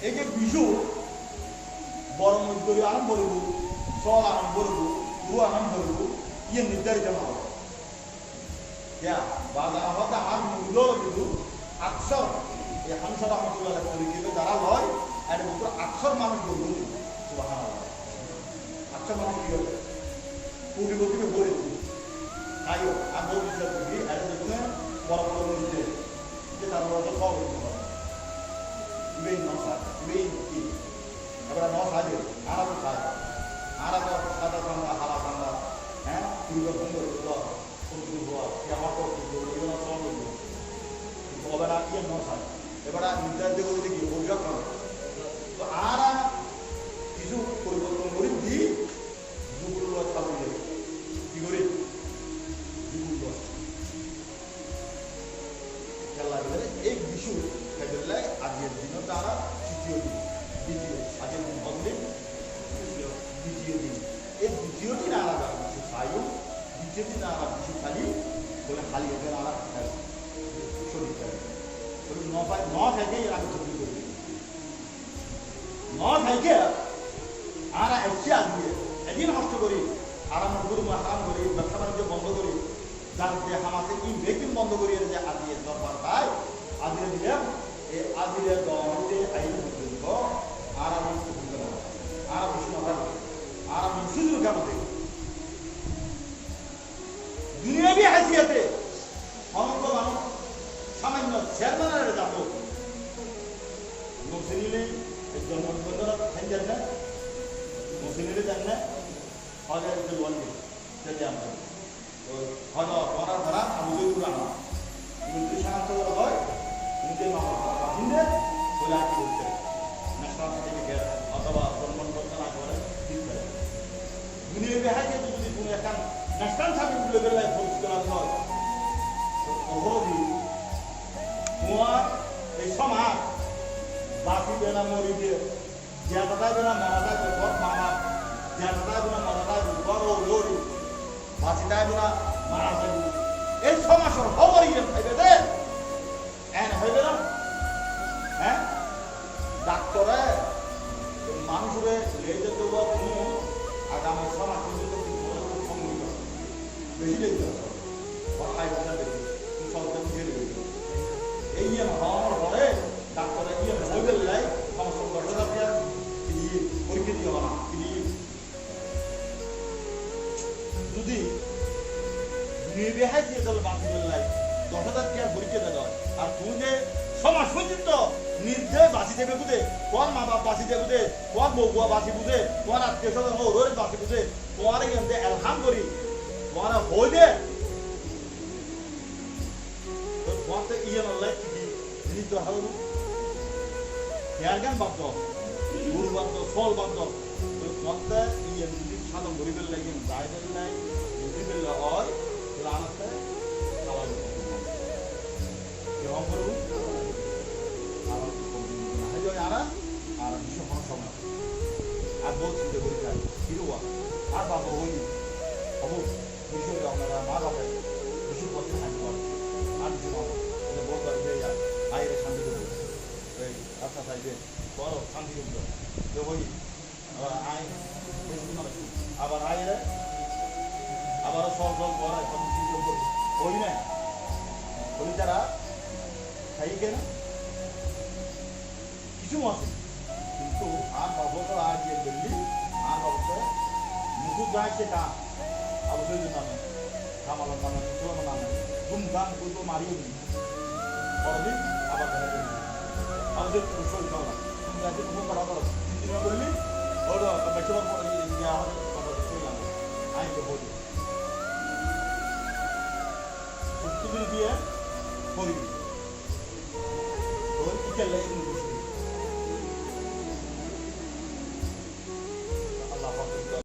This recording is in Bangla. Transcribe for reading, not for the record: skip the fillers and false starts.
এই যে বিজু বড় মধ্যে আরম্ভ করব সল আরম্ভ করব রু আরম্ভ করব ইয়ে নির্ধারিত হবে বাধা হতে আর মূল্য কিন্তু আকসর এই হামসা রহমতুল্লাহ পরিচিত যারা হয় এর উপর আকসর মানুষ বলব আকসর মানুষ কি হবে কোটি কোটি বলে তাই আর বহু বিচার করি এর জন্য বড় বড় মধ্যে যে তার বড় সব ইবেন নসা ইবেন কি এবার নস আছে আরো খায় আরো সাদা বাংলা হালা বাংলা হ্যাঁ পূর্ব সুন্দর এবার ইয়ে নসা এবার নির্ধারিত করে দেখি অভিযোগ হবে তো আর কিছু পরিবর্তন করে দিই যুগুলো খাবো কি করে যুগুলো খেলা গেলে এই বিশু খেলে আজকের দিন তারা তৃতীয় দিন দ্বিতীয় আজকের দিন বদলে দ্বিতীয় দিন এই দ্বিতীয় দিন আলাদা কিছু খাইও দ্বিতীয় দিন আলাদা কিছু খালি বলে খালি এদের আলাদা খাই শরীর খাই শরীর ন খাইকে আগে চুরি করে ন খাইকে আর এসে আজকে একদিন নষ্ট করি আরাম করবো হারাম করি ব্যবসা বাণিজ্য বন্ধ করি যার যে আমাকে কি বেকিং বন্ধ করি যে আদিয়ে দরবার তাই আদিয়ে দিলাম এই আদিয়ে দরতে আইন পর্যন্ত আরাম করতে না আরাম বিষ্ণু আরাম সুযোগ কামতে দুনিয়াবি হাসিয়াতে সমগ্র মানুষ সামান্য চেয়ারম্যানের যাত মুসলিমে জন্মদিন খাইছেন না মুসলিমে জান না হজের যে বলবে সেটা আমরা তো হজ করার দ্বারা আমাদের পুরানো কিন্তু সাহায্য হয় নিজের বাসিন্দে বলে আর কি করতে ন্যাশনাল সার্টিফিকেট অথবা জন্মদিন না করে ঠিক করে দুনিয়াবি হাসিয়াতে যদি কোনো একটা ন্যাশনাল সার্টিফিকেট লেভেলে পরিচিত হয় তো অহরি তোমার এই সমাজ বাঁচিবে না মরিবে যেটা যাবে না মারা যাবে ঘর মারা যেটা যাবে না মারা যাবে ঘর ওরি বাঁচি যাবে না মারা যাবে এই সমাজের খবরই খাইবে দে এন হইবে না হ্যাঁ ডাক্তারে মানুষের লেগে দেবো তুমি আগামী সমাজ কিন্তু সম্মিলিত বেশি লেগে খাই বেশি সবটা বুঝে দেবে এই হওয়ার পরে ডাক্তারের ইয়ে হয়ে গেলে সমস্ত দর্শকরা পরীক্ষা দিয়ে হবে না যদি নির্বেহাই দিয়ে তাহলে বাকি বেলায় 10,000 টাকা পরীক্ষা দেওয়া হয় আর তুমি যে সমাজ সচিত্র নির্দেশ বাঁচি দেবে বুঝে কোন মা বাপ বাঁচি দেবে বুঝে কোন বউ বুয়া বাঁচি বুঝে কোন আত্মীয় স্বজন ওর বাঁচি বুঝে তোমার এখানে এলহাম করি তোমার হয়ে দে তোমার তো ইয়ে নয় জিনিস তো ভালো হেয়ার গান বাদ গরু বাদ ফল বাদ তোমার ইয়ে যদি সাধন গরিবের লাগে যাইবেন নাই গরিবের হয় তাহলে আনাতে খাওয়া কেমন করবো আর ভীষণ কোনো সময় আর বহু চিন্তা করি খাই কিরুয়া আর বাবা হই হবু ভীষণ আপনারা মা বাবা ভীষণ পথে থাকতে পারে আর ভীষণ বলতে পারবে আইরে শান্তি দেবো এই রাস্তা থাকবে বড় শান্তি দেবো যে হই আবার আই আবার আইরে আবারও সব জল করায় সব চিন্তা করবো হই না হই তারা খাই কেন কিছু আছে কিন্তু আর বাবুকে আজ যে বললি আর বাবুকে মুকুট যাচ্ছে তা অবশ্যই নামে খামার নামে পুরোনো নামে ধুমধাম করবো মারিয়ে দিই পরদিন আবার আমাদের শরীর খাওয়া তুমি আজকে তুমি করা করো চিন্তা করলি ওর বেশিরভাগ আমাদের শরীর আইন তো বলি দিয়ে করি ওর কি খেলে